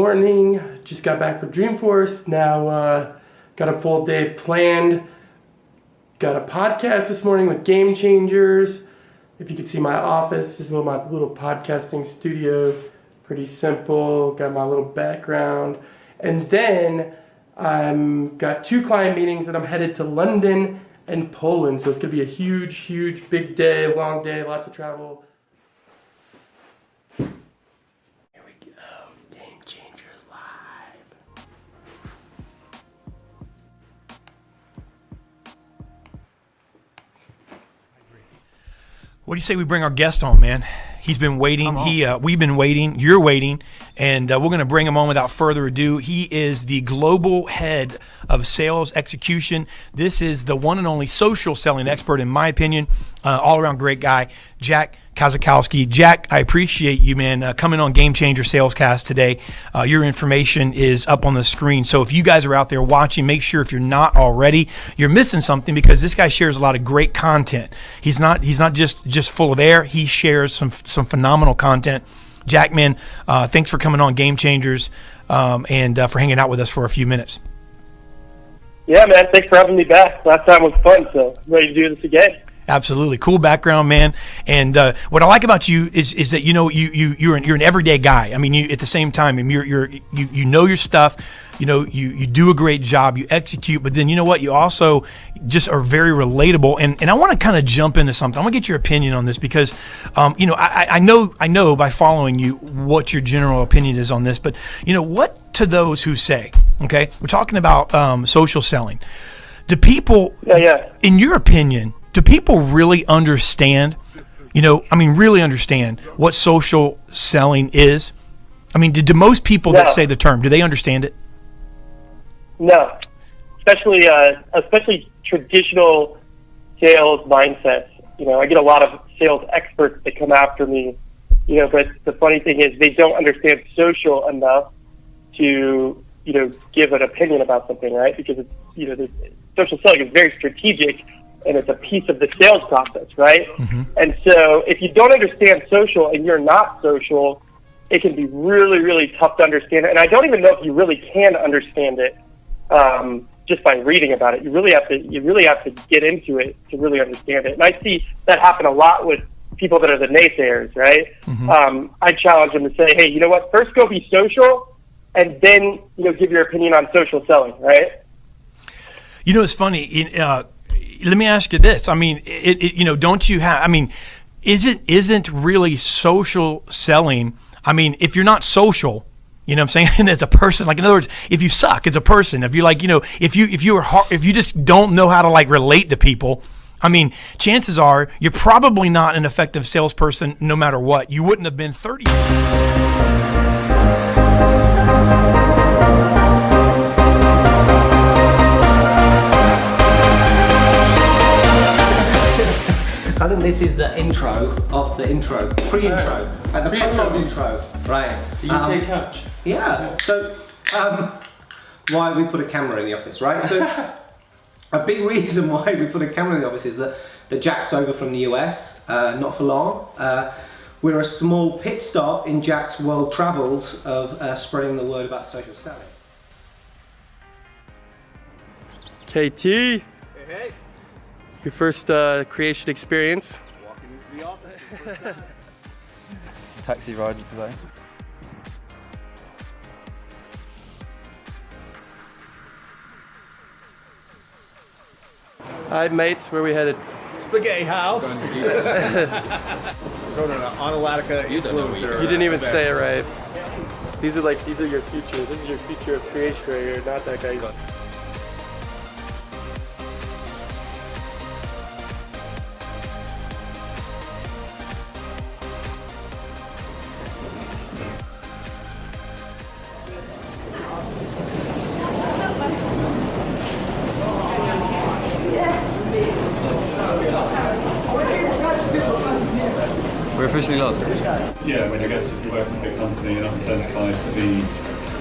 morning. Just got back from Dreamforce. Now got a full day planned. Got a podcast this morning with Game Changers. If you could see my office, this is my little podcasting studio. Pretty simple. Got my little background. And then got 2 client meetings and I'm headed to London and Poland. So it's going to be a huge, big day, long day, lots of travel. Here we go. Game Changers Live. What do you say we bring our guest on, man? He's been waiting. We've been waiting. You're waiting. And we're going to bring him on without further ado. He is the global head of sales execution. This is the one and only social selling expert, in my opinion. All-around great guy, Jack Kazakowski. Jack, I appreciate you, man, coming on Game Changer Salescast today. Your information is up on the screen. So if you guys are out there watching, make sure if you're not already, you're missing something because this guy shares a lot of great content. He's not just full of air. He shares some phenomenal content. Jack, man, thanks for coming on Game Changers and for hanging out with us for a few minutes. Yeah, man, thanks for having me back. Last time was fun, so I'm ready to do this again. Absolutely. Cool background, man. And what I like about you is that, you know, you're an everyday guy. I mean, you at the same time, you know your stuff, you do a great job, you execute, but then you know what? You also just are very relatable. And I want to kind of jump into something. I want to get your opinion on this because, I know by following you what your general opinion is on this, but what to those who say, okay, we're talking about social selling. Do people, in your opinion, do people really understand, really understand what social selling is? I mean, do most people that say the term, do they understand it? No, especially traditional sales mindsets. I get a lot of sales experts that come after me, but the funny thing is they don't understand social enough to, give an opinion about something, right? Because it's, social selling is very strategic and it's a piece of the sales process, right? Mm-hmm. And so if you don't understand social and you're not social, it can be really, really tough to understand it. And I don't even know if you really can understand it just by reading about it. You really have to get into it to really understand it. And I see that happen a lot with people that are the naysayers, right? Mm-hmm. I challenge them to say, hey, you know what? First go be social and then, give your opinion on social selling, right? It's funny. Let me ask you this. I mean, don't you have? I mean, isn't really social selling? I mean, if you're not social, what I'm saying, and as a person, like in other words, if you suck as a person, if you're like, if you just don't know how to like relate to people, I mean, chances are you're probably not an effective salesperson, no matter what. You wouldn't have been 30. I think this is the intro of the intro, pre-intro, the prologue intro, right? The UK couch. Yeah. So, why we put a camera in the office, right? So, a big reason why we put a camera in the office is that Jack's over from the US, not for long. We're a small pit stop in Jack's world travels of spreading the word about social selling. KT. Hey. Your first creation experience? Walking into the office. Taxi rider today. Hi mates, where are we headed? Spaghetti house. Onalytica influencer. You didn't even say it right. These are your future. This is your future of creation right here, not that guy. We're officially lost. Yeah, I mean, I guess you work for a big company, you're not incentivized to be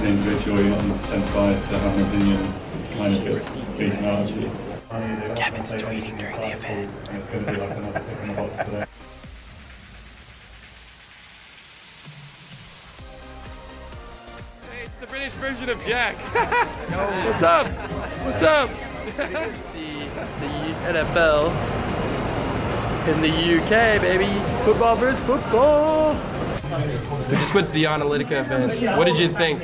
an individual, you're not incentivized to have an opinion, kind of gets beaten out of you. Kevin's tweeting during the event. And it's going to be like another tick in the box today. Spanish version of Jack. What's up? What's up? See the NFL in the UK, baby. Football versus football. We just went to the Onalytica event. What did you think?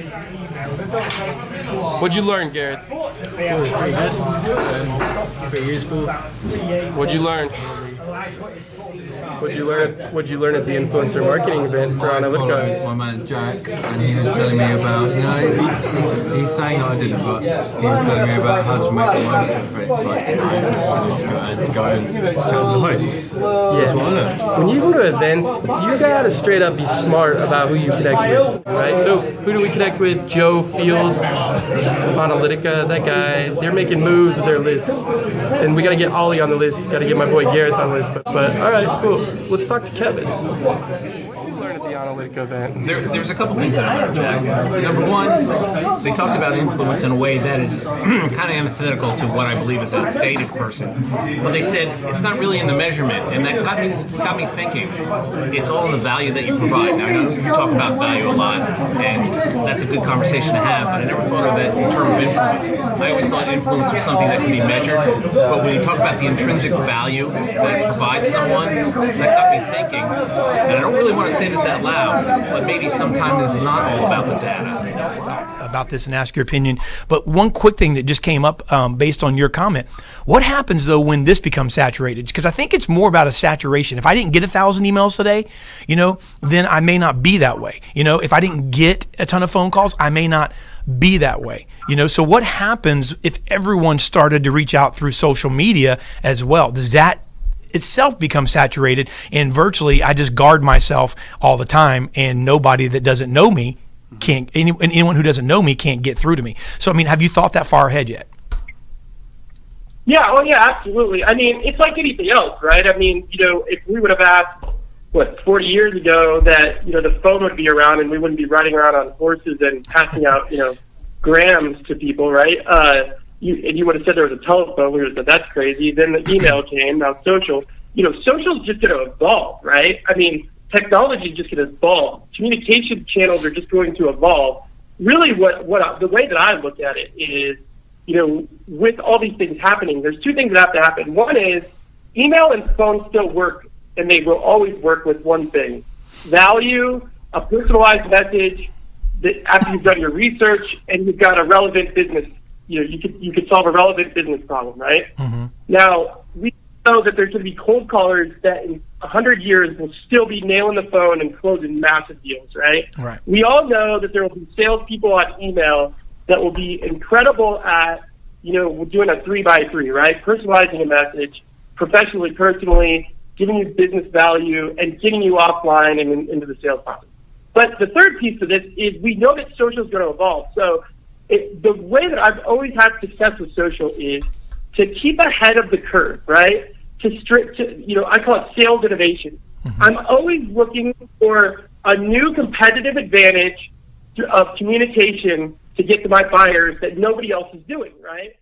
What'd you learn, Gareth? It was pretty good. Pretty useful. What'd you learn? What'd you learn at the influencer marketing event for Onalytica? My man Jack, and he was telling me about. No, he's saying that I didn't, but he was telling me about how to make the most of events like tonight and to go and chat to the host. That's what I learned. When you go to events, you gotta straight up be smart about who you connect with, right? So who do we connect with? Joe Fields, Onalytica, that guy. They're making moves with their list, and we gotta get Ollie on the list. Gotta get my boy Gareth on the list. But all right, cool. Let's talk to Kevin. What did you learn at the Onalytica event? There's a couple things that I learned, Jack. Number one, they talked about influence in a way that is kind of antithetical to what I believe is a dated person. But they said it's not really in the measurement, and that got me thinking. It's all in the value that you provide. Now, I know you talk about value a lot, and that's a good conversation to have, but I never thought of it in terms of influence. I always thought influence was something that could be measured, but when you talk about the intrinsic value that it provides someone, that got me thinking. And I don't really want to say this out loud, but maybe sometimes it's not all about the data. About this and ask your opinion. But one quick thing that just came up based on your comment. What happens though when this becomes saturated? Because I think it's more about a saturation. If I didn't get 1,000 emails today, then I may not be that way. If I didn't get a ton of phone calls, I may not be that way. So what happens if everyone started to reach out through social media as well? Does that itself become saturated, and virtually I just guard myself all the time, and nobody that doesn't know me anyone who doesn't know me can't get through to me. So, have you thought that far ahead yet? Yeah, oh yeah, absolutely. It's like anything else, right? If we would have asked, 40 years ago that, the phone would be around and we wouldn't be riding around on horses and passing out, grams to people, right? You would have said there was a telephone, we would have said that's crazy. Then the email came, now social. Social's just going to evolve, right? Technology is just going to evolve. Communication channels are just going to evolve. Really, the way that I look at it is, with all these things happening, there's two things that have to happen. One is email and phone still work, and they will always work with one thing: value, a personalized message that after you've done your research and you've got a relevant business. You could solve a relevant business problem, right? Mm-hmm. Now, we know that there's going to be cold callers that in 100 years will still be nailing the phone and closing massive deals, right? Right. We all know that there will be salespeople on email that will be incredible at, doing a 3x3, right? Personalizing a message, professionally, personally, giving you business value, and getting you offline and into the sales process. But the third piece of this is we know that social is going to evolve. So the way that I've always had success with social is to keep ahead of the curve, right? I call it sales innovation. Mm-hmm. I'm always looking for a new competitive advantage of communication to get to my buyers that nobody else is doing, right?